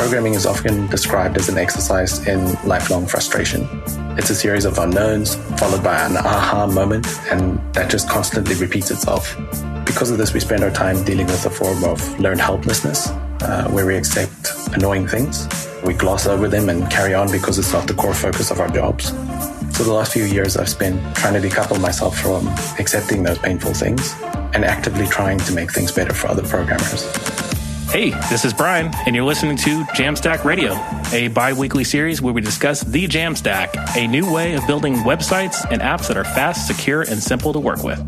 Programming is often described as an exercise in lifelong frustration. It's a series of unknowns followed by an aha moment, and that just constantly repeats itself. Because of this, we spend our time dealing with a form of learned helplessness, where we accept annoying things. We gloss over them and carry on because it's not the core focus of our jobs. So the last few years I've spent trying to decouple myself from accepting those painful things and actively trying to make things better for other programmers. Hey, this is Brian, and you're listening to JAMstack Radio, a bi-weekly series where we discuss the JAMstack, a new way of building websites and apps that are fast, secure, and simple to work with.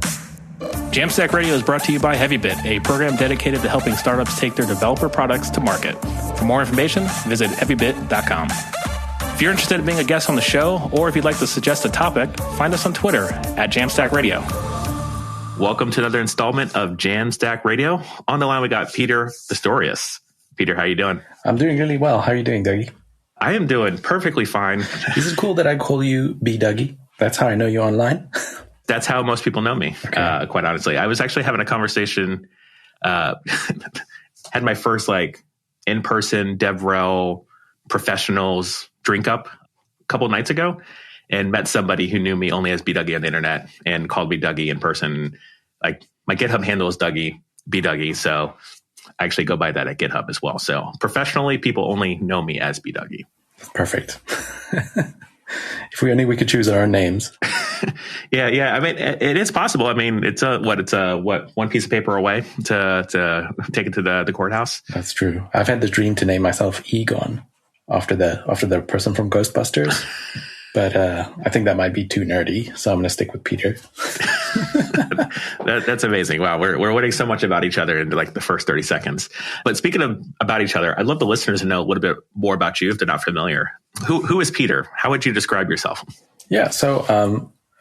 JAMstack Radio is brought to you by Heavybit, a program dedicated to helping startups take their developer products to market. For more information, visit heavybit.com. If you're interested in being a guest on the show, or if you'd like to suggest a topic, find us on Twitter at JAMstack Radio. Welcome to another installment of JAMstack Radio. On the line, we got Peter Pistorius. Peter, how you doing? I'm doing really well. How are you doing, Dougie? I am doing perfectly fine. Is it cool that I call you B. Dougie? That's how I know you online? That's how most people know me, okay. Quite honestly. I was actually having a conversation, had my first in-person DevRel professionals drink up a couple of nights ago, and met somebody who knew me only as B. Dougie on the internet and called me Dougie in person. Like, my GitHub handle is Dougie, B. Dougie, so I actually go by that at GitHub as well. So professionally, people only know me as B. Dougie. Perfect. If we could choose our own names. Yeah. I mean, it is possible. I mean, it's one piece of paper away to take it to the courthouse. That's true. I've had the dream to name myself Egon after the person from Ghostbusters. But I think that might be too nerdy, so I'm going to stick with Peter. That's amazing. Wow, we're winning so much about each other in the first 30 seconds. But speaking of about each other, I'd love the listeners to know a little bit more about you if they're not familiar. Who is Peter? How would you describe yourself? Yeah, so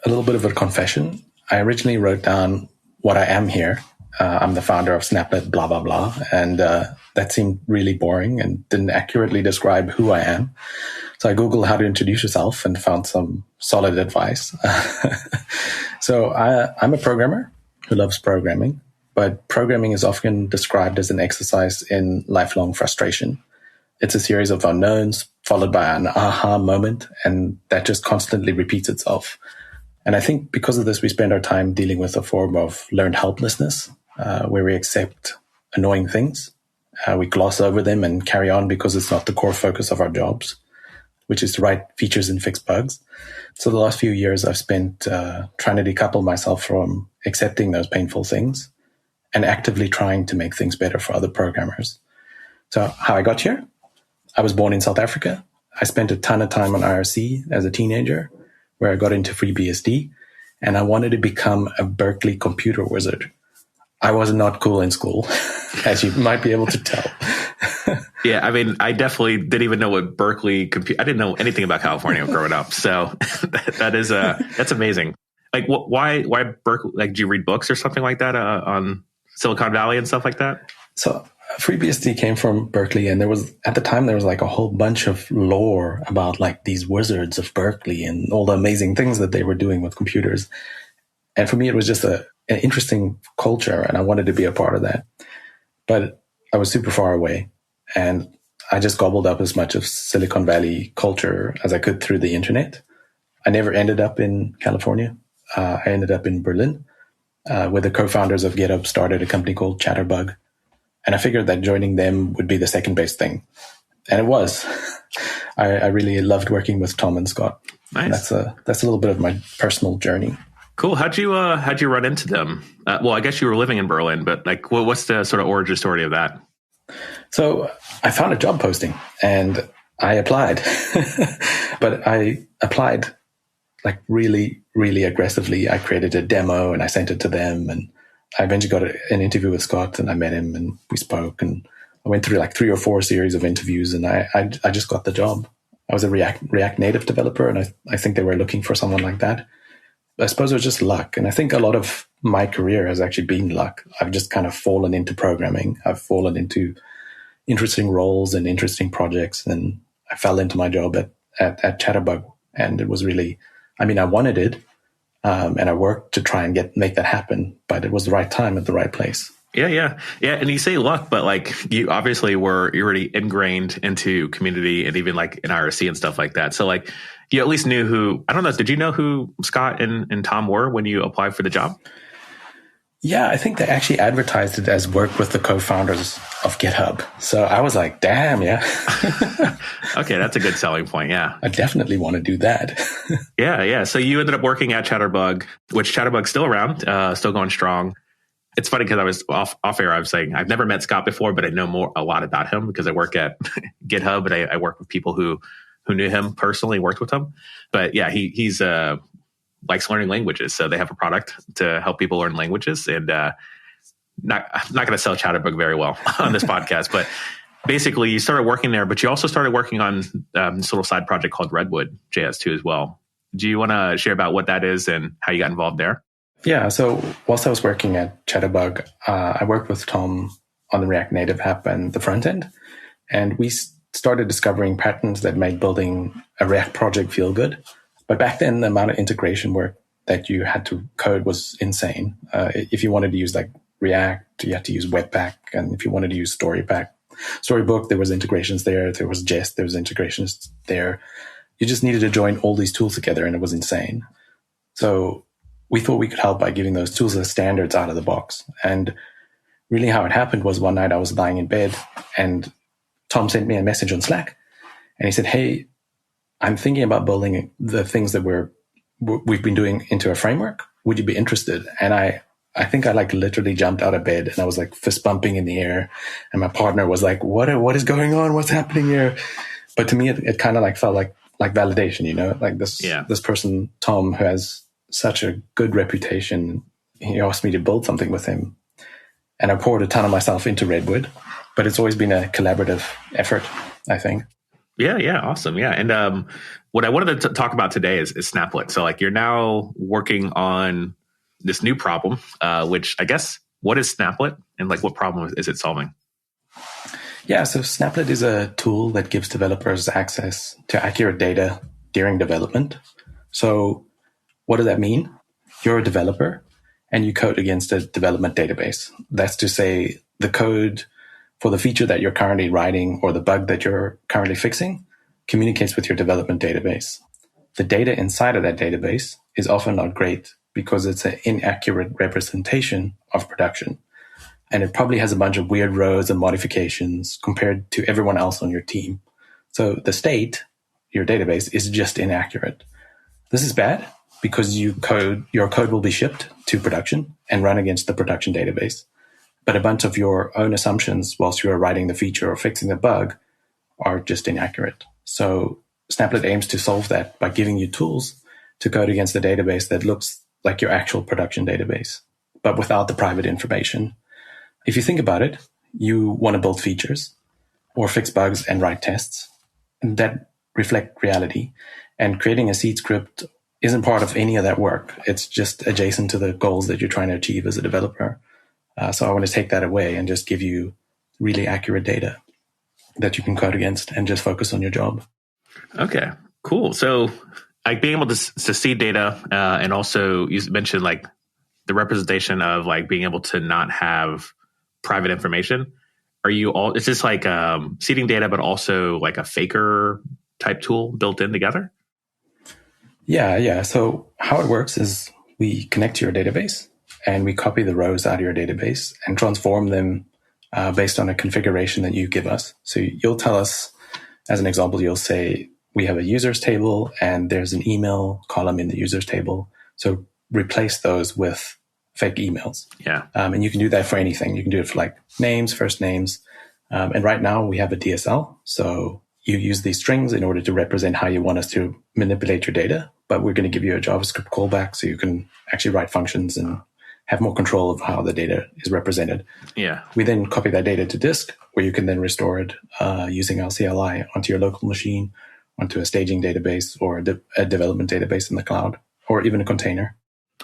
a little bit of a confession. I originally wrote down what I am here. I'm the founder of Snaplet, blah, blah, blah. And that seemed really boring and didn't accurately describe who I am. So I Googled how to introduce yourself and found some solid advice. So I'm a programmer who loves programming, but programming is often described as an exercise in lifelong frustration. It's a series of unknowns followed by an aha moment, and that just constantly repeats itself. And I think because of this, we spend our time dealing with a form of learned helplessness, where we accept annoying things. We gloss over them and carry on because it's not the core focus of our jobs, which is to write features and fix bugs. So the last few years I've spent trying to decouple myself from accepting those painful things and actively trying to make things better for other programmers. So how I got here? I was born in South Africa. I spent a ton of time on IRC as a teenager, where I got into FreeBSD, and I wanted to become a Berkeley computer wizard. I was not cool in school, as you might be able to tell. Yeah, I mean, I definitely didn't even know what Berkeley I didn't know anything about California growing up. So that's amazing. Why Berkeley? Did you read books or something like that on Silicon Valley and stuff like that? So FreeBSD came from Berkeley, and at the time there was a whole bunch of lore about these wizards of Berkeley and all the amazing things that they were doing with computers. And for me, it was just an interesting culture, and I wanted to be a part of that. But I was super far away, and I just gobbled up as much of Silicon Valley culture as I could through the internet. I never ended up in California. I ended up in Berlin, where the co-founders of GitHub started a company called Chatterbug. And I figured that joining them would be the second best thing. And it was. I really loved working with Tom and Scott. Nice. And that's a little bit of my personal journey. Cool. How'd you run into them? Well, I guess you were living in Berlin, but what's the sort of origin story of that? So I found a job posting and I applied, but I applied really, really aggressively. I created a demo and I sent it to them, and I eventually got an interview with Scott, and I met him and we spoke, and I went through 3 or 4 series of interviews, and I just got the job. I was a React Native developer, and I think they were looking for someone like that. I suppose it was just luck. And I think a lot of my career has actually been luck. I've just kind of fallen into programming. I've fallen into interesting roles and interesting projects. And I fell into my job at Chatterbug. And it was really, I wanted it. And I worked to try and make that happen, but it was the right time at the right place. Yeah. And you say luck, but like you obviously you're already ingrained into community and even like in IRC and stuff like that. So like you at least knew who, I don't know, did you know who Scott and Tom were when you applied for the job? Yeah, I think they actually advertised it as work with the co-founders of GitHub. So I was like, damn, yeah. Okay, that's a good selling point, yeah. I definitely want to do that. Yeah. So you ended up working at Chatterbug, which Chatterbug's still around, still going strong. It's funny because I was off air. I was saying I've never met Scott before, but I know a lot about him because I work at GitHub and I work with people who knew him personally, worked with him. But yeah, he's likes learning languages, so they have a product to help people learn languages. And I'm not going to sell Chatterbug very well on this podcast, but basically you started working there, but you also started working on this little side project called Redwood JS2 as well. Do you want to share about what that is and how you got involved there? Yeah, so whilst I was working at Chatterbug, I worked with Tom on the React Native app and the front end. And we started discovering patterns that made building a React project feel good. But back then, the amount of integration work that you had to code was insane. If you wanted to use like React, you had to use Webpack. And if you wanted to use Storybook, there was integrations there. There was Jest, there was integrations there. You just needed to join all these tools together, and it was insane. So we thought we could help by giving those tools as standards out of the box. And really how it happened was one night I was lying in bed and Tom sent me a message on Slack. And he said, hey, I'm thinking about building the things that we've been doing into a framework. Would you be interested? And I think I like literally jumped out of bed and I was like fist bumping in the air. And my partner was like, what is going on? What's happening here? But to me, it kind of like felt like validation, you know, like this person, Tom, who has such a good reputation. He asked me to build something with him. And I poured a ton of myself into Redwood, but it's always been a collaborative effort, I think. Yeah. Awesome. Yeah. And what I wanted to talk about today is Snaplet. So like you're now working on this new problem, which I guess, what is Snaplet and like what problem is it solving? Yeah. So Snaplet is a tool that gives developers access to accurate data during development. So what does that mean? You're a developer and you code against a development database. That's to say the code for the feature that you're currently writing or the bug that you're currently fixing communicates with your development database. The data inside of that database is often not great because it's an inaccurate representation of production. And it probably has a bunch of weird rows and modifications compared to everyone else on your team. So the state, your database, is just inaccurate. This is bad because your code will be shipped to production and run against the production database. But a bunch of your own assumptions whilst you are writing the feature or fixing the bug are just inaccurate. So Snaplet aims to solve that by giving you tools to code against the database that looks like your actual production database, but without the private information. If you think about it, you want to build features or fix bugs and write tests that reflect reality. And creating a seed script isn't part of any of that work. It's just adjacent to the goals that you're trying to achieve as a developer. So I want to take that away and just give you really accurate data that you can code against and just focus on your job. Okay, cool. So like being able to see data and also you mentioned like the representation of like being able to not have private information. Is this like seeding data, but also like a faker type tool built in together? Yeah. So how it works is we connect to your database and we copy the rows out of your database and transform them based on a configuration that you give us. So you'll tell us, as an example, you'll say, we have a users table and there's an email column in the users table. So replace those with fake emails. Yeah. And you can do that for anything. You can do it for like names, first names. And right now we have a DSL. So you use these strings in order to represent how you want us to manipulate your data. But we're going to give you a JavaScript callback so you can actually write functions and have more control of how the data is represented. Yeah. We then copy that data to disk where you can then restore it using our CLI onto your local machine, onto a staging database or a development database in the cloud, or even a container.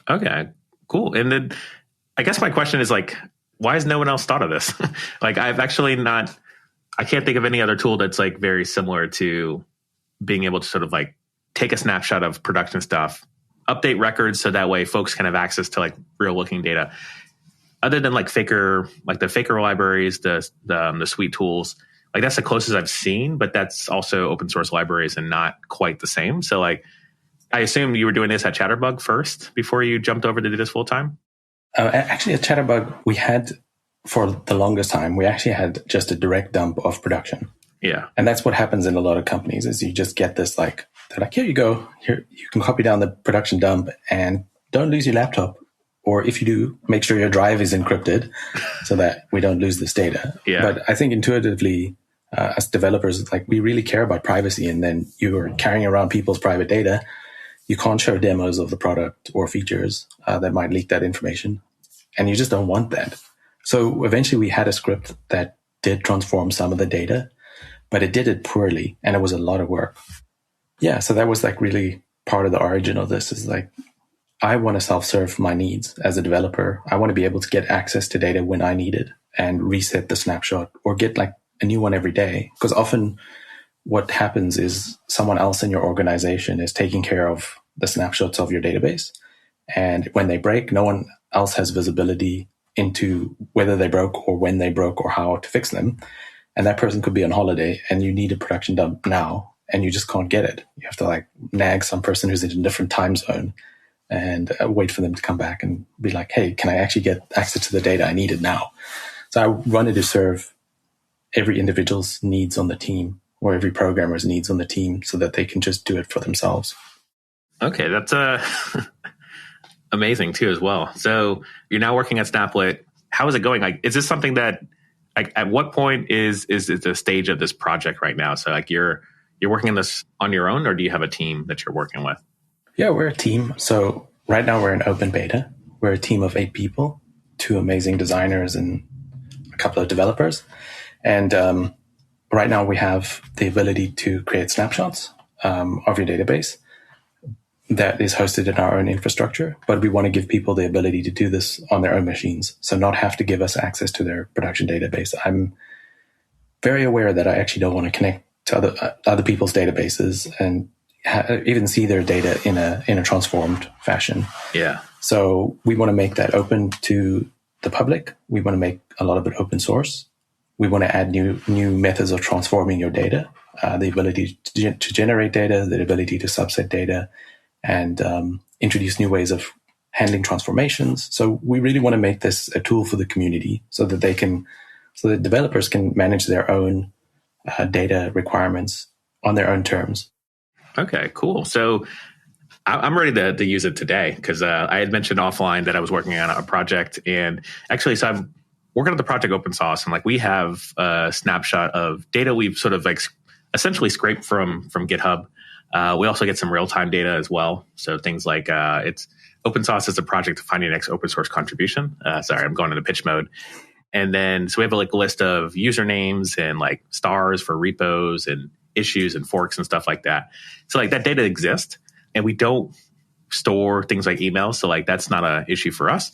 Okay, cool. And then I guess my question is like, why has no one else thought of this? Like I can't think of any other tool that's like very similar to being able to sort of like take a snapshot of production stuff, update records so that way folks can have access to like real looking data. other than like the Faker libraries, the Sweet tools, like that's the closest I've seen, but that's also open source libraries and not quite the same. So like, I assume you were doing this at Chatterbug first before you jumped over to do this full time? Actually, at Chatterbug, we had, for the longest time, we actually had just a direct dump of production. Yeah. And that's what happens in a lot of companies is you just get this like, they're like, here you go. Here, you can copy down the production dump and don't lose your laptop. Or if you do, make sure your drive is encrypted so that we don't lose this data. Yeah. But I think intuitively, as developers, like we really care about privacy. And then you're carrying around people's private data. You can't show demos of the product or features that might leak that information. And you just don't want that. So eventually we had a script that did transform some of the data, but it did it poorly. And it was a lot of work. Yeah. So that was like really part of the origin of this is like, I want to self-serve my needs as a developer. I want to be able to get access to data when I need it and reset the snapshot or get like a new one every day. Because often what happens is someone else in your organization is taking care of the snapshots of your database. And when they break, no one else has visibility into whether they broke or when they broke or how to fix them. And that person could be on holiday and you need a production dump now and you just can't get it. You have to like nag some person who's in a different time zone and wait for them to come back and be like, hey, can I actually get access to the data I needed now? So I wanted to serve every individual's needs on the team or every programmer's needs on the team so that they can just do it for themselves. Okay, that's amazing too as well. So you're now working at Snaplet. How is it going? Like, is this something that, like, at what point is it the stage of this project right now? So like you're working on this on your own or do you have a team that you're working with? Yeah, we're a team. So right now we're in open beta. We're a team of 8 people, 2 amazing designers and a couple of developers. And right now we have the ability to create snapshots of your database that is hosted in our own infrastructure. But we want to give people the ability to do this on their own machines. So not have to give us access to their production database. I'm very aware that I actually don't want to connect to other people's databases and even see their data in a transformed fashion. Yeah. So we want to make that open to the public. We want to make a lot of it open source. We want to add new methods of transforming your data, the ability to generate data, the ability to subset data, and introduce new ways of handling transformations. So we really want to make this a tool for the community so that developers can manage their own data requirements on their own terms. Okay, cool. So I'm ready to use it today because I had mentioned offline that I was working on a project, and actually, so I'm working on the project open source, and like we have a snapshot of data we've sort of like essentially scraped from GitHub. We also get some real time data as well. So things like it's open source is a project to find your next open source contribution. Sorry, I'm going into pitch mode. And then so we have like a list of usernames and like stars for repos and issues and forks and stuff like that. So like that data exists and we don't store things like emails. So like that's not an issue for us.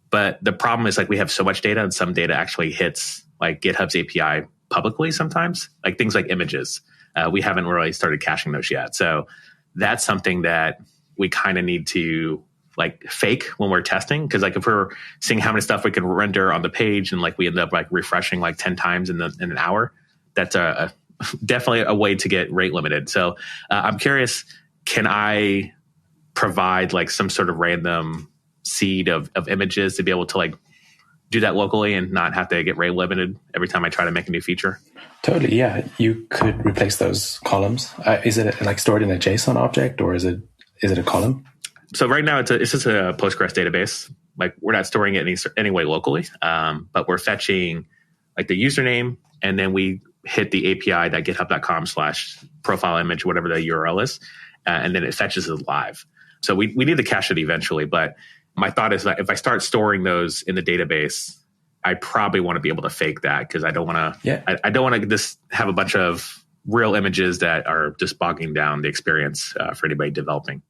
But the problem is like we have so much data and some data actually hits like GitHub's API publicly sometimes, like things like images. We haven't really started caching those yet. So that's something that we kind of need to like fake when we're testing. Cause like if we're seeing how many stuff we can render on the page and like we end up like refreshing like 10 times in an hour, that's definitely a way to get rate limited. So I'm curious, can I provide like some sort of random seed of images to be able to like do that locally and not have to get rate limited every time I try to make a new feature? Totally, yeah. You could replace those columns. Is it like stored in a JSON object or is it a column? So right now it's just a Postgres database. Like we're not storing it anyway locally, but we're fetching like the username and then we hit the API.github.com/profile image, whatever the URL is, and then it fetches it live. So we need to cache it eventually, but my thought is that if I start storing those in the database, I probably want to be able to fake that because I don't want to. Yeah. I don't want to just have a bunch of real images that are just bogging down the experience for anybody developing.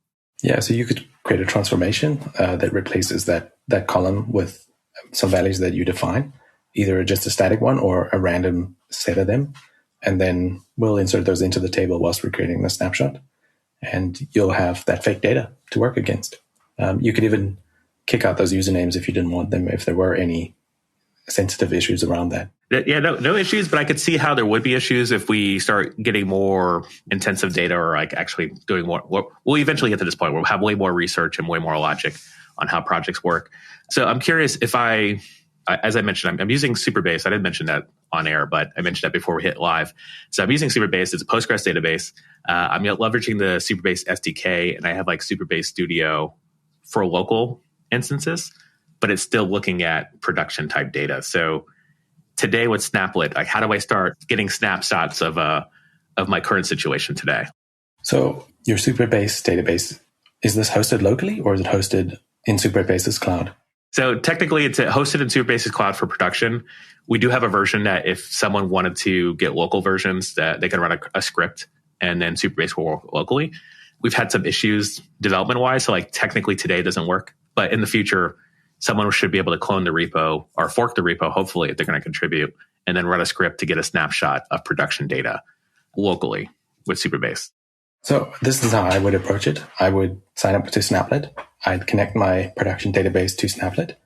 Yeah, so you could create a transformation that replaces that column with some values that you define, either just a static one or a random set of them, and then we'll insert those into the table whilst we're creating the snapshot, and you'll have that fake data to work against. You could even kick out those usernames if you didn't want them, if there were any sensitive issues around that. Yeah, no issues, but I could see how there would be issues if we start getting more intensive data or like actually doing more. We'll eventually get to this point where we'll have way more research and way more logic on how projects work. So I'm curious if as I mentioned, I'm using Superbase. I didn't mention that on air, but I mentioned that before we hit live. So I'm using Superbase. It's a Postgres database. I'm leveraging the Superbase SDK, and I have like Superbase Studio for local instances, but it's still looking at production type data. So today with Snaplet, like how do I start getting snapshots of my current situation today? So your Superbase database, is this hosted locally or is it hosted in Superbase's cloud? So technically it's hosted in Superbase's cloud for production. We do have a version that if someone wanted to get local versions, that they can run a script and then Superbase will work locally. We've had some issues development wise. So like technically today it doesn't work, but in the future, someone should be able to clone the repo or fork the repo, hopefully, if they're going to contribute, and then run a script to get a snapshot of production data locally with Superbase. So this is how I would approach it. I would sign up to Snaplet. I'd connect my production database to Snaplet.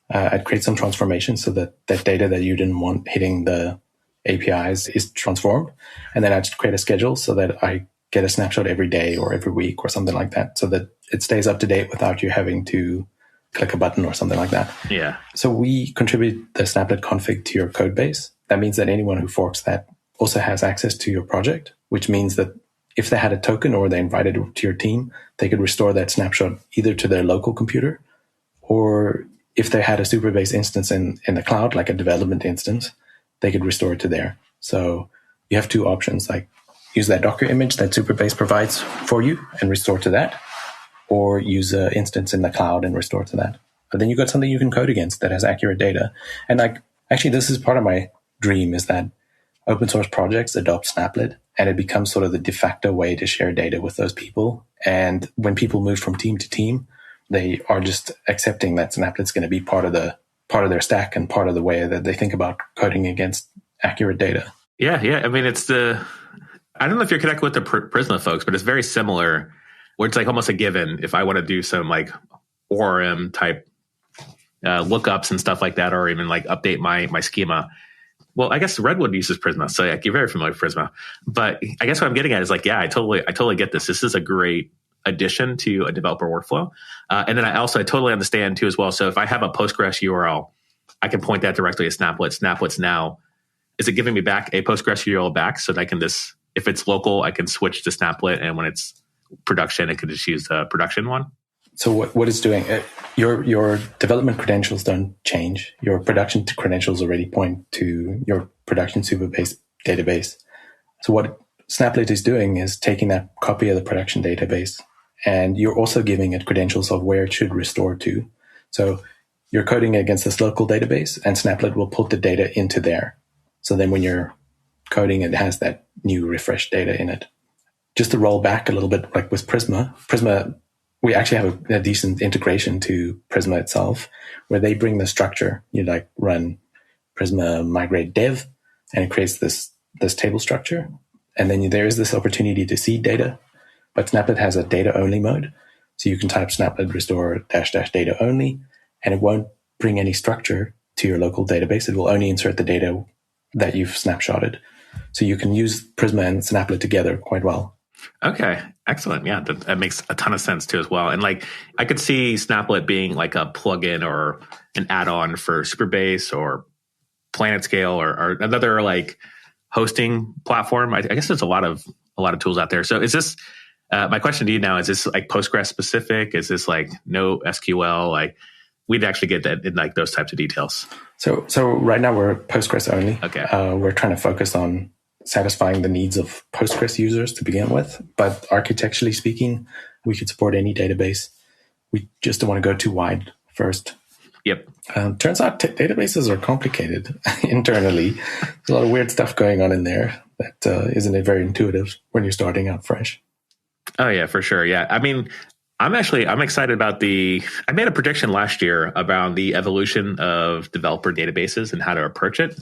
I'd create some transformations so that that data that you didn't want hitting the APIs is transformed. And then I'd create a schedule so that I get a snapshot every day or every week or something like that, so that it stays up to date without you having to click a button or something like that. Yeah. So we contribute the Snaplet config to your code base. That means that anyone who forks that also has access to your project, which means that if they had a token or they invited it to your team, they could restore that snapshot either to their local computer, or if they had a Superbase instance in the cloud, like a development instance, they could restore it to there. So you have two options, like use that Docker image that Superbase provides for you and restore to that, or use an instance in the cloud and restore to that. But then you got something you can code against that has accurate data. And like, actually, this is part of my dream, is that open source projects adopt Snaplet and it becomes sort of the de facto way to share data with those people. And when people move from team to team, they are just accepting that Snaplet's going to be part of their stack and part of the way that they think about coding against accurate data. Yeah. I mean, I don't know if you're connected with the Prisma folks, but it's very similar, where it's like almost a given. If I want to do some like ORM type lookups and stuff like that, or even like update my schema. Well, I guess Redwood uses Prisma, so like, you're very familiar with Prisma. But I guess what I'm getting at is like, yeah, I totally get this. This is a great addition to a developer workflow. And then I totally understand too as well. So if I have a Postgres URL, I can point that directly to Snaplet. Snaplet's now, is it giving me back a Postgres URL back so that I can if it's local, I can switch to Snaplet, and when it's production, it could just use the production one? So what it's doing, your development credentials don't change. Your production credentials already point to your production Superbase database. So what Snaplet is doing is taking that copy of the production database, and you're also giving it credentials of where it should restore to. So you're coding against this local database, and Snaplet will put the data into there. So then when you're coding, it has that new refreshed data in it. Just to roll back a little bit, like with Prisma, we actually have a decent integration to Prisma itself, where they bring the structure. You like run Prisma migrate dev, and it creates this table structure. And then there is this opportunity to see data, but Snaplet has a data only mode. So you can type Snaplet restore -- data only, and it won't bring any structure to your local database. It will only insert the data that you've snapshotted. So you can use Prisma and Snaplet together quite well. Okay, excellent. Yeah, that makes a ton of sense too as well. And like, I could see Snaplet being like a plugin or an add-on for Superbase or PlanetScale or another like hosting platform. I guess there's a lot of tools out there. So is this, my question to you now, is this like Postgres specific? Is this like no SQL? Like, we'd actually get that in like those types of details. So right now we're Postgres only. Okay. We're trying to focus on satisfying the needs of Postgres users to begin with. But architecturally speaking, we could support any database. We just don't want to go too wide first. Yep. Turns out databases are complicated internally. There's a lot of weird stuff going on in there that isn't very intuitive when you're starting out fresh. Oh, yeah, for sure. Yeah. I mean, I'm excited about I made a prediction last year about the evolution of developer databases and how to approach it.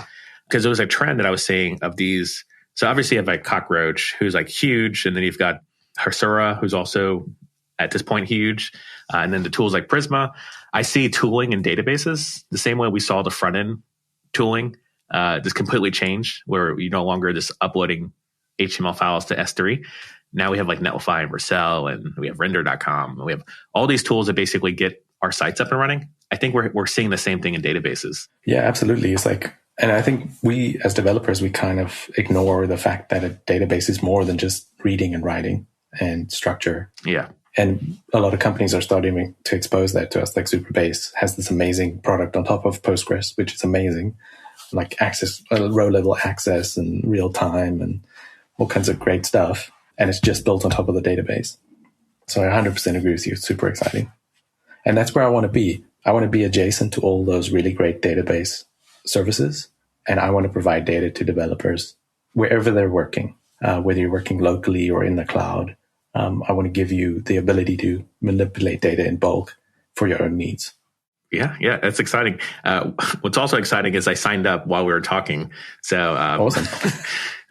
Because there was a trend that I was seeing of these. So obviously you have like Cockroach, who's like huge. And then you've got Hasura, who's also at this point huge. And then the tools like Prisma. I see tooling in databases the same way we saw the front end tooling just completely change, where you're no longer just uploading HTML files to S3. Now we have like Netlify and Vercel, and we have render.com. And we have all these tools that basically get our sites up and running. I think we're seeing the same thing in databases. Yeah, absolutely. It's like, and I think we as developers, we kind of ignore the fact that a database is more than just reading and writing and structure. Yeah. And a lot of companies are starting to expose that to us. Like Superbase has this amazing product on top of Postgres, which is amazing, like access, row level access and real time and all kinds of great stuff. And it's just built on top of the database. So I 100% agree with you. It's super exciting. And that's where I want to be. I want to be adjacent to all those really great database services. And I want to provide data to developers wherever they're working, whether you're working locally or in the cloud. I want to give you the ability to manipulate data in bulk for your own needs. Yeah, that's exciting. What's also exciting is I signed up while we were talking. So awesome.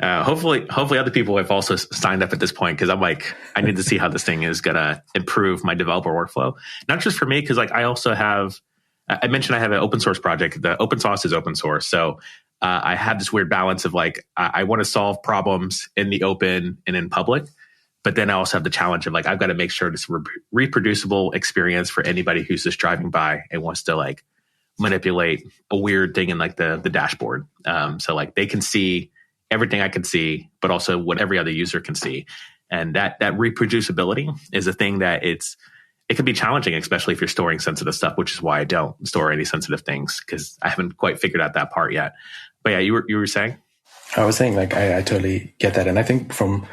Hopefully other people have also signed up at this point, because I'm like, I need to see how this thing is going to improve my developer workflow. Not just for me, because like I also have, I mentioned I have an open source project. The open source is open source. So I have this weird balance of like, I want to solve problems in the open and in public. But then I also have the challenge of like, I've got to make sure it's a reproducible experience for anybody who's just driving by and wants to like manipulate a weird thing in like the dashboard. So like they can see everything I can see, but also what every other user can see. And that reproducibility is a thing that it can be challenging, especially if you're storing sensitive stuff, which is why I don't store any sensitive things, because I haven't quite figured out that part yet. But yeah, you were saying? I was saying like, I totally get that. And I think from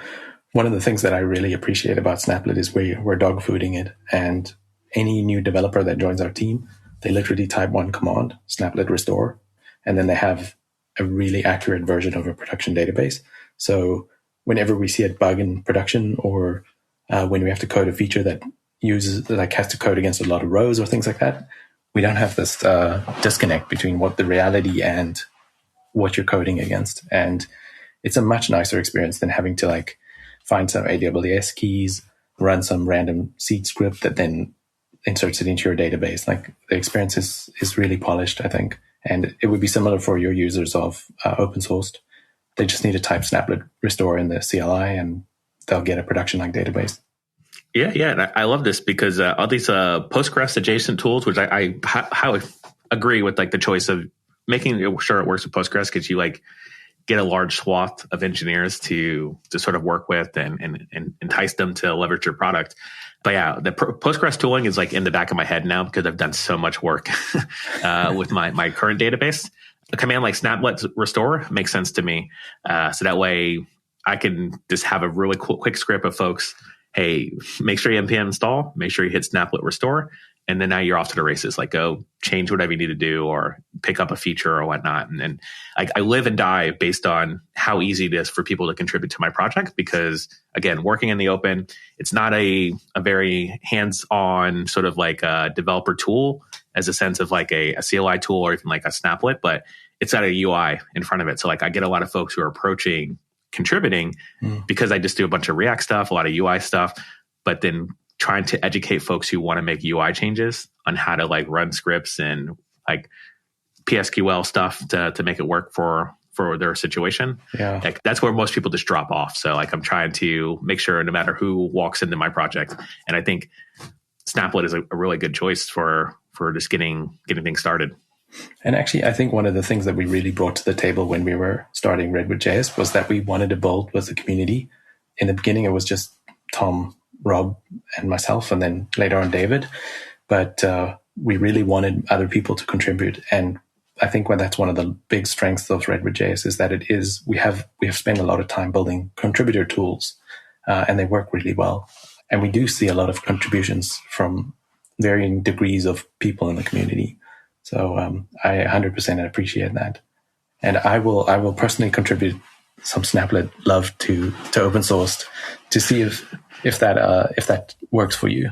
one of the things that I really appreciate about Snaplet is we're dog fooding it. And any new developer that joins our team, they literally type one command, Snaplet restore, and then they have a really accurate version of a production database. So whenever we see a bug in production, or when we have to code a feature that has to code against a lot of rows or things like that, we don't have this disconnect between what the reality and what you're coding against. And it's a much nicer experience than having to like find some AWS keys, run some random seed script that then inserts it into your database. Like the experience is really polished, I think. And it would be similar for your users of open sourced. They just need to type Snaplet restore in the CLI and they'll get a production-like database. Yeah. And I love this because all these Postgres adjacent tools, which I agree with like the choice of making sure it works with Postgres, because you like get a large swath of engineers to sort of work with and entice them to leverage your product. But yeah, the Postgres tooling is like in the back of my head now because I've done so much work with my current database. A command like Snaplet restore makes sense to me. So that way I can just have a really quick script of folks, hey, make sure you npm install, make sure you hit Snaplet restore. And then now you're off to the races. Like go change whatever you need to do or pick up a feature or whatnot. And I live and die based on how easy it is for people to contribute to my project. Because again, working in the open, it's not a very hands-on sort of like a developer tool as a sense of like a CLI tool or even like a Snaplet, but it's got a UI in front of it. So like I get a lot of folks who are approaching contributing because I just do a bunch of React stuff, a lot of UI stuff, but then trying to educate folks who want to make UI changes on how to like run scripts and like PSQL stuff to make it work for their situation. Yeah. Like that's where most people just drop off. So like I'm trying to make sure no matter who walks into my project, and I think Snaplet is a really good choice for just getting things started. And actually, I think one of the things that we really brought to the table when we were starting Redwood.js was that we wanted to build with the community. In the beginning, it was just Tom, Rob, and myself, and then later on David. But we really wanted other people to contribute. And I think that's one of the big strengths of Redwood.js is that we have spent a lot of time building contributor tools, and they work really well. And we do see a lot of contributions from varying degrees of people in the community. So I 100% appreciate that. And I will personally contribute some Snaplet love to open source to see if that works for you.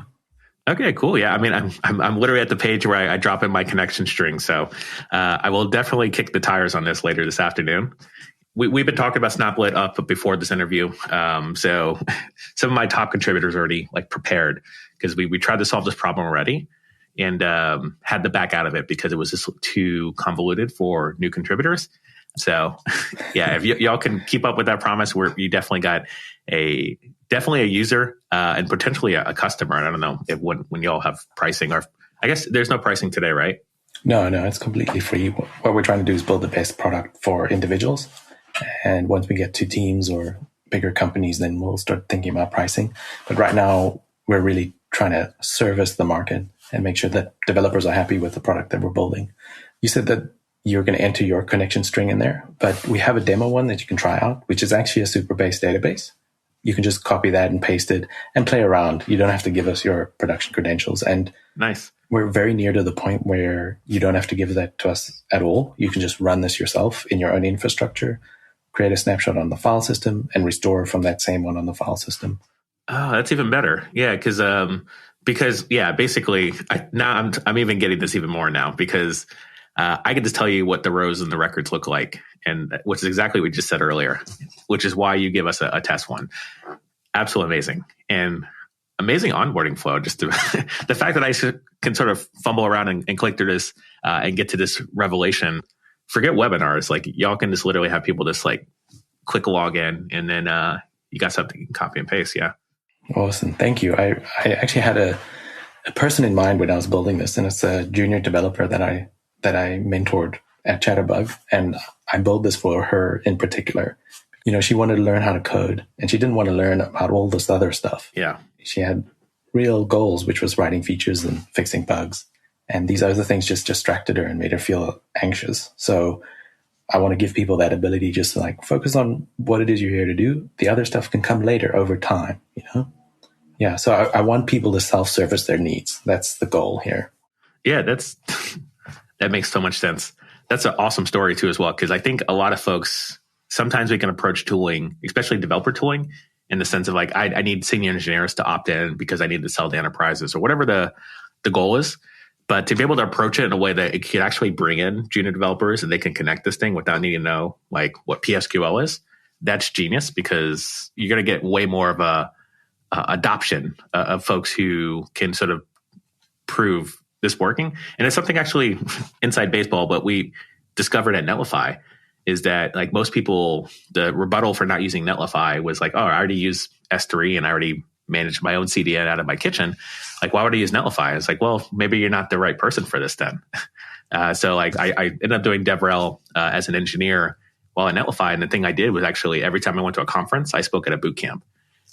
Okay, cool. Yeah, I mean, I'm literally at the page where I drop in my connection string, so I will definitely kick the tires on this later this afternoon. we've been talking about Snaplet up before this interview. So some of my top contributors already like prepared because we tried to solve this problem already and had to back out of it because it was just too convoluted for new contributors. So yeah, if y'all can keep up with that promise, you definitely got definitely a user and potentially a customer. And I don't know if when y'all have pricing, or I guess there's no pricing today, right? No, it's completely free. What we're trying to do is build the best product for individuals. And once we get to teams or bigger companies, then we'll start thinking about pricing. But right now, we're really trying to service the market and make sure that developers are happy with the product that we're building. You said that you're going to enter your connection string in there, but we have a demo one that you can try out, which is actually a super base database. You can just copy that and paste it and play around. You don't have to give us your production credentials. And nice. We're very near to the point where you don't have to give that to us at all. You can just run this yourself in your own infrastructure, create a snapshot on the file system, and restore from that same one on the file system. Oh, that's even better. Yeah, because basically, I'm even getting this even more now because I can just tell you what the rows and the records look like, and which is exactly what you just said earlier, which is why you give us a test one. Absolutely amazing. And amazing onboarding flow. Just the fact that I can sort of fumble around and click through this and get to this revelation. Forget webinars. Like y'all can just literally have people just like click log in and then you got something you can copy and paste. Yeah. Awesome. Thank you. I actually had a person in mind when I was building this, and it's a junior developer that I mentored at Chatterbug, and I built this for her in particular. You know, she wanted to learn how to code, and she didn't want to learn about all this other stuff. Yeah. She had real goals, which was writing features and fixing bugs. And these other things just distracted her and made her feel anxious. So I want to give people that ability just to like focus on what it is you're here to do. The other stuff can come later over time, you know? Yeah. So I want people to self-service their needs. That's the goal here. Yeah, that makes so much sense. That's an awesome story too, as well. Cause I think a lot of folks, sometimes we can approach tooling, especially developer tooling, in the sense of like, I need senior engineers to opt in because I need to sell to enterprises or whatever the goal is. But to be able to approach it in a way that it can actually bring in junior developers and they can connect this thing without needing to know like what PSQL is, that's genius because you're going to get way more of a adoption of folks who can sort of prove this working. And it's something actually inside baseball, but we discovered at Netlify is that like most people, the rebuttal for not using Netlify was like, oh, I already use S3 and I already manage my own CDN out of my kitchen. Like, why would I use Netlify? It's like, well, maybe you're not the right person for this then. So like I ended up doing DevRel as an engineer while at Netlify. And the thing I did was actually every time I went to a conference, I spoke at a boot camp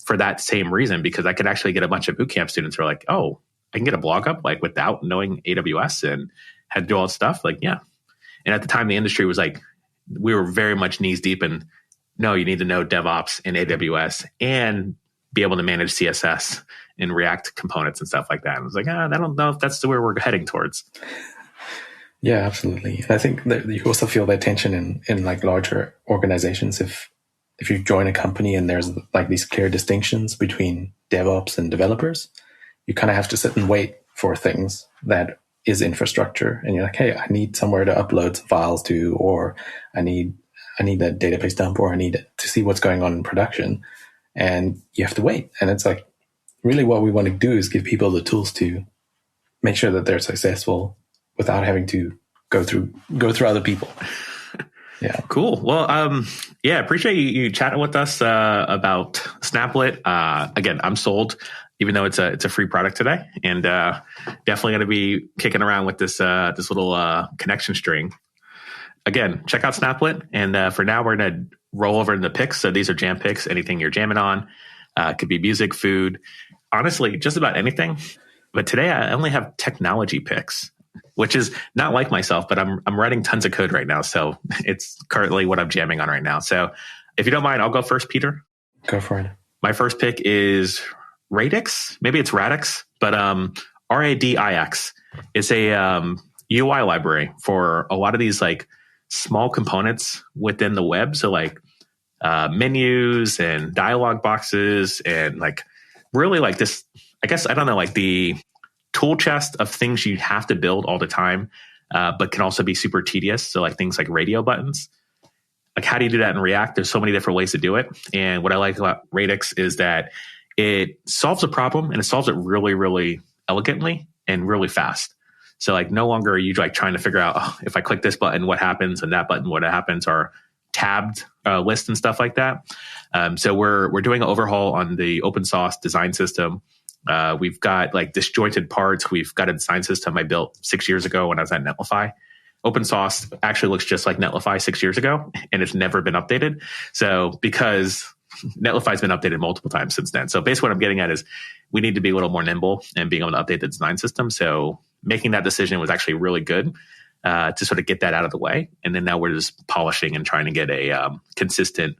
for that same reason, because I could actually get a bunch of boot camp students who are like, oh, I can get a blog up like without knowing AWS and had to do all that stuff. Like, yeah. And at the time the industry was like, we were very much knees deep in, no, you need to know DevOps in AWS and be able to manage CSS and React components and stuff like that. And I was like, I don't know if that's where we're heading towards. Yeah, absolutely. I think that you also feel that tension in like larger organizations. If you join a company and there's like these clear distinctions between DevOps and developers, you kind of have to sit and wait for things that is infrastructure. And you're like, hey, I need somewhere to upload some files to, or I need that database dump, or I need to see what's going on in production. And you have to wait. And it's like, really what we want to do is give people the tools to make sure that they're successful without having to go through other people. Yeah. Cool. Well, appreciate you chatting with us about Snaplet. Again, I'm sold, even though it's a free product today, and definitely going to be kicking around with this little connection string. Again, check out Snaplet. And for now, we're going to roll over into picks. So these are jam picks, anything you're jamming on. Could be music, food, honestly, just about anything. But today I only have technology picks, which is not like myself, but I'm writing tons of code right now. So it's currently what I'm jamming on right now. So if you don't mind, I'll go first, Peter. Go for it. My first pick is Radex. Maybe it's Radex, but Radix. It's a UI library for a lot of these like small components within the web. So like menus and dialog boxes and like really like this, I guess, I don't know, like the tool chest of things you have to build all the time, but can also be super tedious. So like things like radio buttons. like, how do you do that in React? There's so many different ways to do it. And what I like about Radex is that it solves a problem, and it solves it really, really elegantly and really fast. So like, no longer are you like trying to figure out, oh, if I click this button, what happens, and that button, what happens, or tabbed list and stuff like that. So we're doing an overhaul on the open source design system. We've got like disjointed parts. We've got a design system I built 6 years ago when I was at Netlify. Open source actually looks just like Netlify 6 years ago, and it's never been updated. So because Netlify's been updated multiple times since then. So basically what I'm getting at is we need to be a little more nimble and being able to update the design system. So making that decision was actually really good to sort of get that out of the way. And then now we're just polishing and trying to get a consistent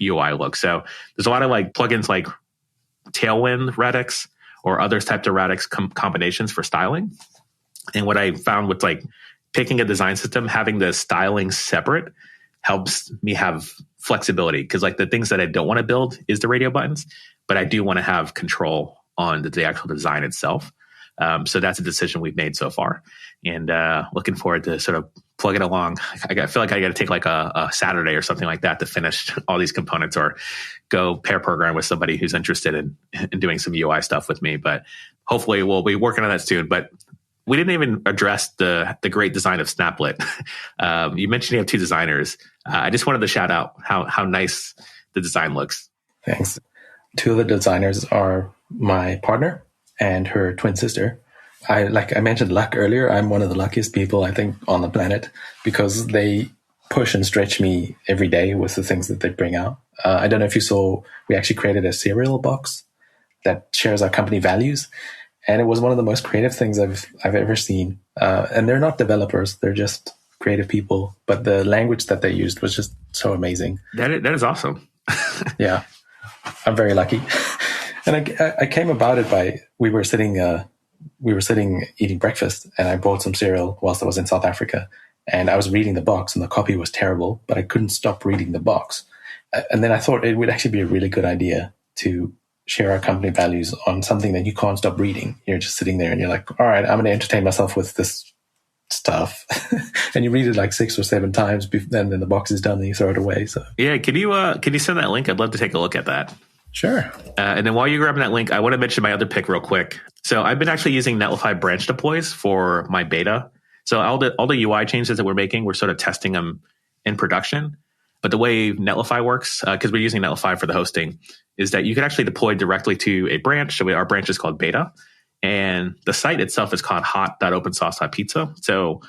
UI look. So there's a lot of like plugins like Tailwind Radex or other types of Radex combinations for styling. And what I found with like picking a design system, having the styling separate helps me have flexibility, because like the things that I don't want to build is the radio buttons, but I do want to have control on the actual design itself. So that's a decision we've made so far, and looking forward to sort of plug it along. I feel like I got to take like a Saturday or something like that to finish all these components, or go pair program with somebody who's interested in doing some UI stuff with me. But hopefully we'll be working on that soon. But we didn't even address the great design of Snaplet. You mentioned you have two designers. I just wanted to shout out how nice the design looks. Thanks. Two of the designers are my partner and her twin sister. I mentioned luck earlier. I'm one of the luckiest people, I think, on the planet, because they push and stretch me every day with the things that they bring out. I don't know if you saw, we actually created a cereal box that shares our company values. And it was one of the most creative things I've ever seen. And they're not developers. They're just creative people. But the language that they used was just so amazing. That is awesome. Yeah. I'm very lucky. And I came about it by, we were sitting eating breakfast, and I bought some cereal whilst I was in South Africa. And I was reading the box, and the copy was terrible, but I couldn't stop reading the box. And then I thought it would actually be a really good idea to share our company values on something that you can't stop reading. You're just sitting there and you're like, all right, I'm going to entertain myself with this stuff. And you read it like 6 or 7 times, and then the box is done and you throw it away. So yeah, can you send that link? I'd love to take a look at that. Sure. And then while you're grabbing that link, I want to mention my other pick real quick. So I've been actually using Netlify branch deploys for my beta. So all the UI changes that we're making, we're sort of testing them in production. But the way Netlify works, because we're using Netlify for the hosting, is that you can actually deploy directly to a branch. So our branch is called beta, and the site itself is called hot.opensauce.pizza. So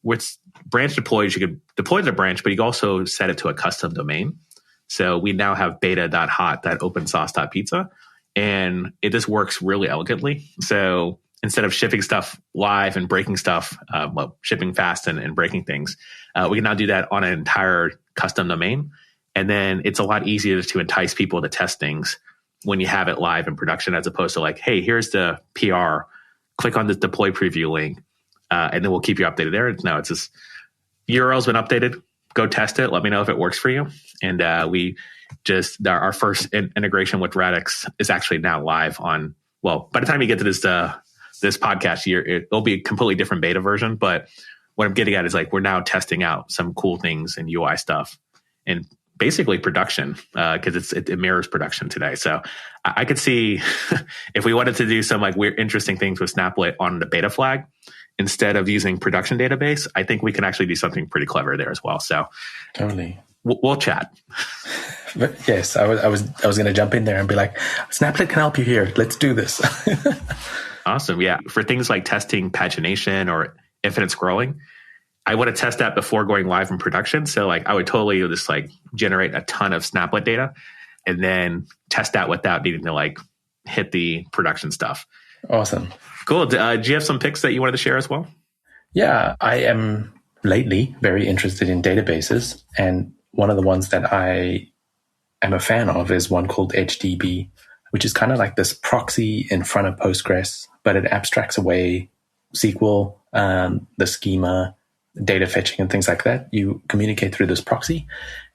with branch deploys, you can deploy to the branch, but you can also set it to a custom domain. So we now have beta.hot.opensauce.pizza, and it just works really elegantly. So instead of shipping stuff live and breaking stuff, shipping fast and breaking things, we can now do that on an entire custom domain. And then it's a lot easier to entice people to test things when you have it live in production, as opposed to like, hey, here's the PR, click on the deploy preview link, and then we'll keep you updated there. No, it's just URL's been updated. Go test it. Let me know if it works for you. And we just, our first integration with Radex is actually now live on, well, by the time you get to this podcast, it'll be a completely different beta version. But what I'm getting at is like, we're now testing out some cool things and UI stuff and basically production, because it mirrors production today. So I could see if we wanted to do some like weird, interesting things with Snaplet on the beta flag, instead of using production database, I think we can actually do something pretty clever there as well. So totally, we'll chat. But yes, I was going to jump in there and be like, Snaplet can help you here. Let's do this. Awesome. Yeah. For things like testing pagination or infinite scrolling, I want to test that before going live in production. So like I would totally just like generate a ton of Snaplet data and then test that without needing to like hit the production stuff. Awesome. Cool. Do you have some picks that you wanted to share as well? Yeah, I am lately very interested in databases. And one of the ones that I am a fan of is one called HDB, which is kind of like this proxy in front of Postgres, but it abstracts away SQL, the schema, data fetching and things like that. You communicate through this proxy,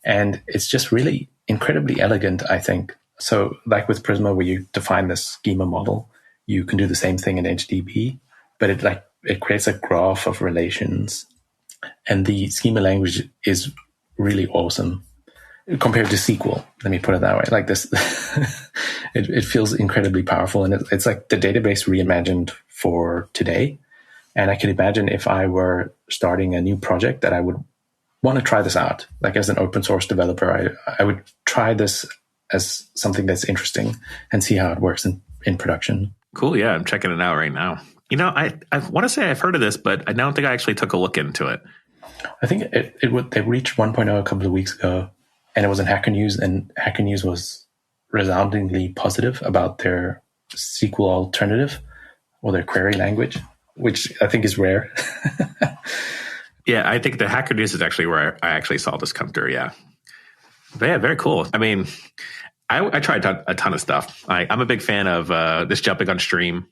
and it's just really incredibly elegant, I think. So like with Prisma, where you define this schema model, you can do the same thing in HDB, but it creates a graph of relations. And the schema language is really awesome compared to SQL. Let me put it that way. Like this, it feels incredibly powerful, and it's like the database reimagined for today. And I can imagine if I were starting a new project that I would want to try this out. Like as an open source developer, I would try this as something that's interesting and see how it works in production. Cool. Yeah, I'm checking it out right now. You know, I want to say I've heard of this, but I don't think I actually took a look into it. I think they reached 1.0 a couple of weeks ago, and it was in Hacker News, and Hacker News was resoundingly positive about their SQL alternative or their query language, which I think is rare. Yeah, I think the Hacker News is actually where I actually saw this come through. Yeah. But yeah, very cool. I mean, I tried a ton of stuff. I'm a big fan of this jumping on stream,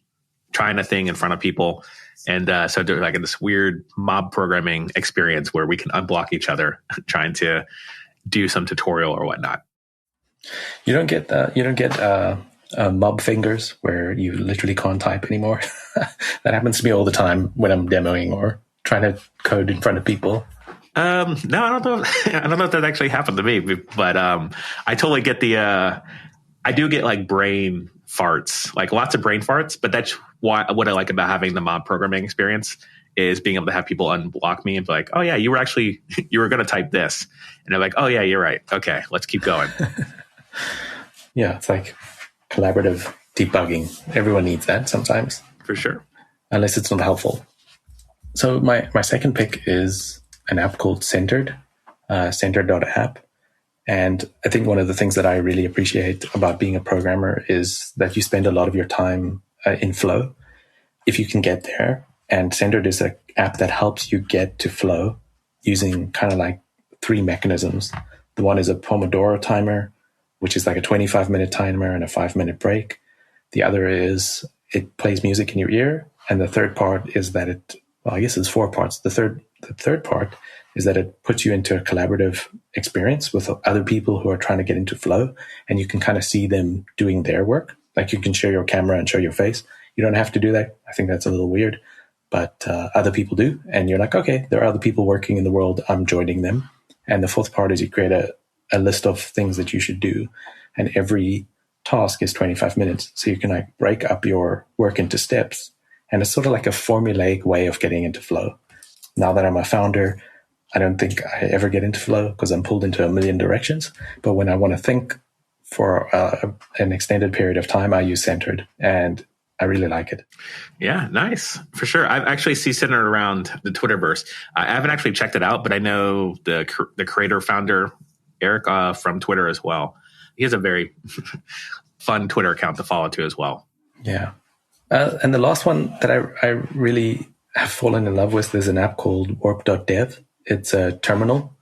trying a thing in front of people. And so do like this weird mob programming experience where we can unblock each other trying to do some tutorial or whatnot. You don't get mob fingers where you literally can't type anymore. That happens to me all the time when I'm demoing or trying to code in front of people. No, I don't know. I don't know if that actually happened to me, but I totally get I do get like brain farts, like lots of brain farts. But that's what I like about having the mob programming experience is being able to have people unblock me and be like, oh yeah, you were going to type this, and I'm like, oh yeah, you're right. Okay, let's keep going. Yeah, it's like collaborative debugging. Everyone needs that sometimes, for sure, unless it's not helpful. So my second pick is an app called Centered, centered.app. And I think one of the things that I really appreciate about being a programmer is that you spend a lot of your time in flow, if you can get there. And Centered is an app that helps you get to flow using kind of like three mechanisms. The one is a Pomodoro timer, which is like a 25-minute timer and a 5-minute break. The other is it plays music in your ear. And the third part is that I guess it's 4 parts. The third part is that it puts you into a collaborative experience with other people who are trying to get into flow, and you can kind of see them doing their work. Like you can share your camera and show your face. You don't have to do that. I think that's a little weird, but other people do. And you're like, okay, there are other people working in the world. I'm joining them. And the fourth part is you create a list of things that you should do. And every task is 25 minutes. So you can like break up your work into steps. And it's sort of like a formulaic way of getting into flow. Now that I'm a founder, I don't think I ever get into flow because I'm pulled into a million directions. But when I want to think for an extended period of time, I use Centered, and I really like it. Yeah, nice. For sure. I've actually seen Centered around the Twitterverse. I haven't actually checked it out, but I know the creator founder, Eric, from Twitter as well. He has a very fun Twitter account to follow too as well. Yeah. And the last one that I really have fallen in love with is an app called warp.dev. It's a terminal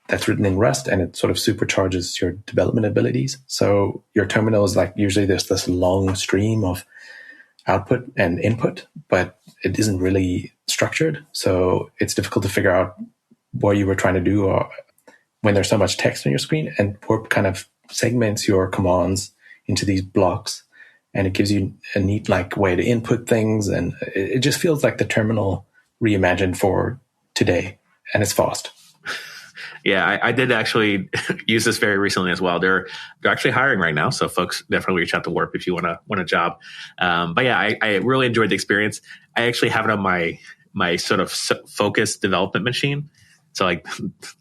that's written in Rust, and it sort of supercharges your development abilities. So your terminal is like usually there's this long stream of output and input, but it isn't really structured. So it's difficult to figure out what you were trying to do or when there's so much text on your screen. And Warp kind of segments your commands into these blocks, and it gives you a neat like way to input things. And it just feels like the terminal reimagined for today, and it's fast. Yeah, I did actually use this very recently as well. They're actually hiring right now, so folks definitely reach out to Warp if you want a job. But yeah, I really enjoyed the experience. I actually have it on my sort of focused development machine. So like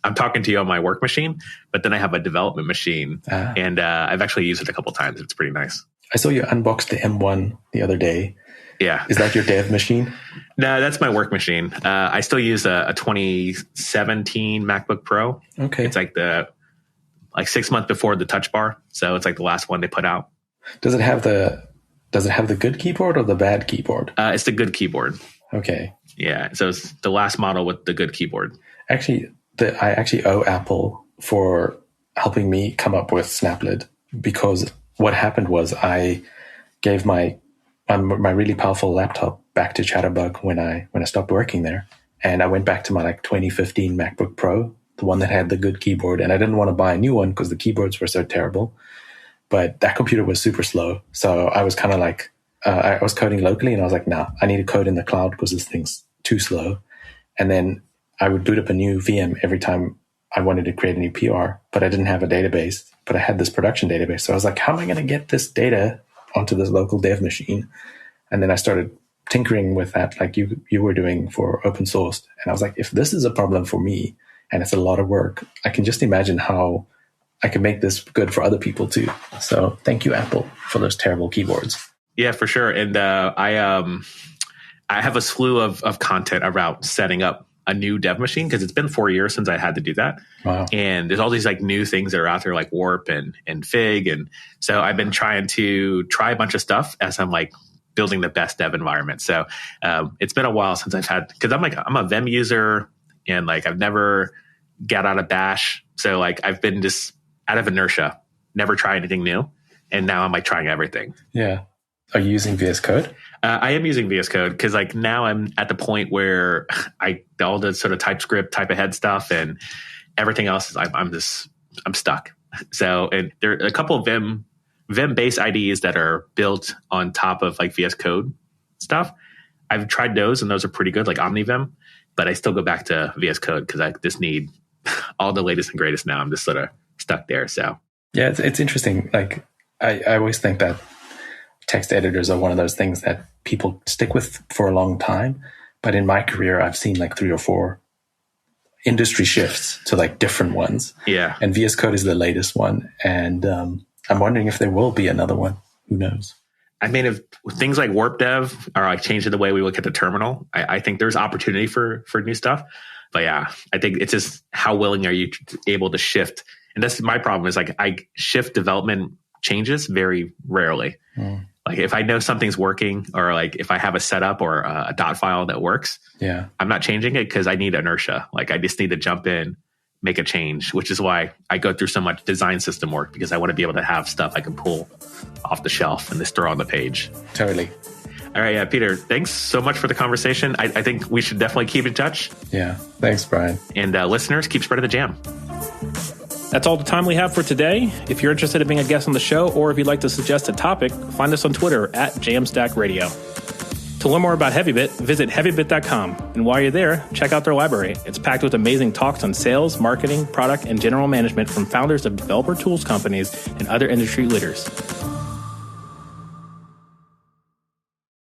I'm talking to you on my work machine, but then I have a development machine, and I've actually used it a couple of times. It's pretty nice. I saw you unbox the M1 the other day. Yeah. Is that your dev machine? No, that's my work machine. I still use a 2017 MacBook Pro. Okay. It's like 6 months before the Touch Bar. So it's like the last one they put out. Does it have the good keyboard or the bad keyboard? It's the good keyboard. Okay. Yeah. So it's the last model with the good keyboard. Actually, I actually owe Apple for helping me come up with Snaplet, because what happened was I gave my really powerful laptop back to Chatterbug when I stopped working there, and I went back to my 2015 MacBook Pro, the one that had the good keyboard, and I didn't want to buy a new one because the keyboards were so terrible. But that computer was super slow, so I was kind of I was coding locally, and I was like, nah, I need to code in the cloud because this thing's too slow. And then I would boot up a new VM every time I wanted to create a new PR, but I didn't have a database, but I had this production database. So I was like, how am I going to get this data onto this local dev machine? And then I started tinkering with that, like you were doing for open source. And I was like, if this is a problem for me and it's a lot of work, I can just imagine how I can make this good for other people too. So thank you, Apple, for those terrible keyboards. Yeah, for sure. And I have a slew of content around setting up a new dev machine because it's been 4 years since I had to do that. Wow. And there's all these like new things that are out there like Warp and Fig. And so I've been trying to try a bunch of stuff as I'm like building the best dev environment. So it's been a while since I've had, because I'm a Vim user and like I've never got out of Bash. So like I've been just out of inertia, never try anything new. And now I'm like trying everything. Yeah. Are you using VS Code? I am using VS Code because like now I'm at the point where all the sort of TypeScript type ahead stuff and everything else is I'm stuck. So and there are a couple of Vim based IDEs that are built on top of like VS Code stuff. I've tried those and those are pretty good, like OmniVim, but I still go back to VS Code because I just need all the latest and greatest now. I'm just sort of stuck there. So yeah, it's interesting. Like I always think that text editors are one of those things that people stick with for a long time. But in my career, I've seen like 3 or 4 industry shifts to like different ones. Yeah. And VS Code is the latest one. And I'm wondering if there will be another one. Who knows? I mean, if things like Warp Dev are like changing the way we look at the terminal, I think there's opportunity for new stuff. But yeah, I think it's just how willing are you able to shift? And that's my problem is like I shift development changes very rarely. Like if I know something's working or like if I have a setup or a dot file that works, I'm not changing it because I need inertia. Like I just need to jump in, make a change, which is why I go through so much design system work because I want to be able to have stuff I can pull off the shelf and just throw on the page. Totally. All right. Yeah, Peter, thanks so much for the conversation. I think we should definitely keep in touch. Yeah. Thanks, Brian. And listeners, keep spreading the jam. That's all the time we have for today. If you're interested in being a guest on the show, or if you'd like to suggest a topic, find us on Twitter at JAMstack Radio. To learn more about Heavybit, visit heavybit.com. And while you're there, check out their library. It's packed with amazing talks on sales, marketing, product, and general management from founders of developer tools companies and other industry leaders.